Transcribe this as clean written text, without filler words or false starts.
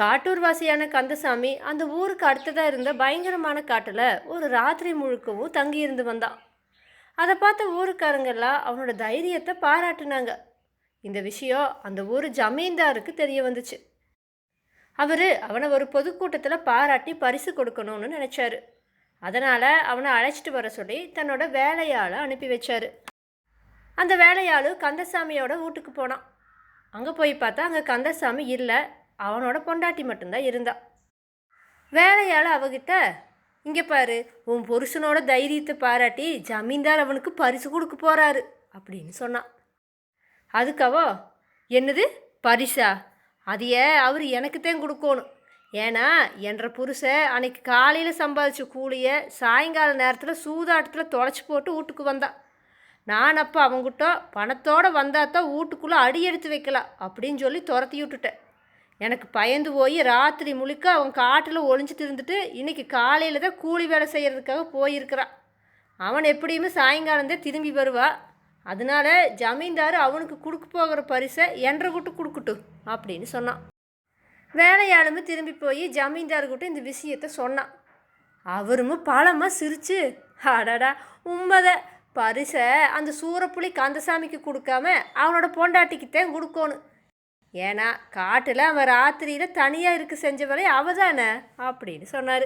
காட்டூர்வாசியான கந்தசாமி அந்த ஊருக்கு அடுத்ததாக இருந்த பயங்கரமான காட்டில் ஒரு ராத்திரி முழுக்கவும் தங்கியிருந்து வந்தான். அதை பார்த்த ஊருக்காரங்கெல்லாம் அவனோட தைரியத்தை பாராட்டினாங்க. இந்த விஷயம் அந்த ஊர் ஜமீன்தாருக்கு தெரிய வந்துச்சு. அவனை ஒரு பொதுக்கூட்டத்தில் பாராட்டி பரிசு கொடுக்கணும்னு நினச்சாரு. அதனால் அவனை அழைச்சிட்டு வர சொல்லி தன்னோட வேலையாளை அனுப்பி வச்சாரு. அந்த வேலையாளு கந்தசாமியோட வீட்டுக்கு போனான். அங்கே போய் பார்த்தா அங்கே கந்தசாமி இல்லை, அவனோட பொண்டாட்டி மட்டும்தான் இருந்தா. வேலையால் அவகிட்ட, இங்கே பாரு, உன் புருஷனோட தைரியத்தை பாராட்டி ஜமீன்தார் அவனுக்கு பரிசு கொடுக்க போகிறாரு அப்படின்னு சொன்னான். அதுக்கவோ, என்னது பரிசா? அதையே அவர் எனக்குத்தான் கொடுக்கணும். ஏன்னா என்ற புருஷன் அன்னைக்கு காலையில் சம்பாதிச்ச கூலியை சாயங்கால நேரத்தில் சூதாட்டத்தில் தொலைச்சி போட்டு வீட்டுக்கு வந்தான். நான் அப்போ அவங்ககிட்ட பணத்தோடு வந்தால் தான் வீட்டுக்குள்ளே அடி எடுத்து வைக்கலாம் அப்படின்னு சொல்லி துரத்தி விட்டுட்டேன். எனக்கு பயந்து போய் ராத்திரி முழுக்க அவன் காட்டில் ஒளிஞ்சிட்டு இருந்துட்டு இன்றைக்கி காலையில் தான் கூலி வேலை செய்கிறதுக்காக போயிருக்கிறான். அவன் எப்படியுமே சாயங்காலம்தான் திரும்பி வருவா. அதனால ஜமீன்தார் அவனுக்கு கொடுக்க போகிற பரிசை என்ற கூட்டு கொடுக்கட்டும் அப்படின்னு சொன்னான். வேலையாளுமே திரும்பி போய் ஜமீன்தார்கிட்ட இந்த விஷயத்த சொன்னான். அவரும் பலமாக சிரித்து, அடடா உண்மைத, பரிசை அந்த சூரப்புலி கந்தசாமிக்கு கொடுக்காம அவனோட பொண்டாட்டிக்குத்தான் கொடுக்கணும். ஏன்னா காட்டில் அவன் ராத்திரியில் தனியாக இருக்க செஞ்சவளே அவ தானே அப்படின்னு சொன்னார்.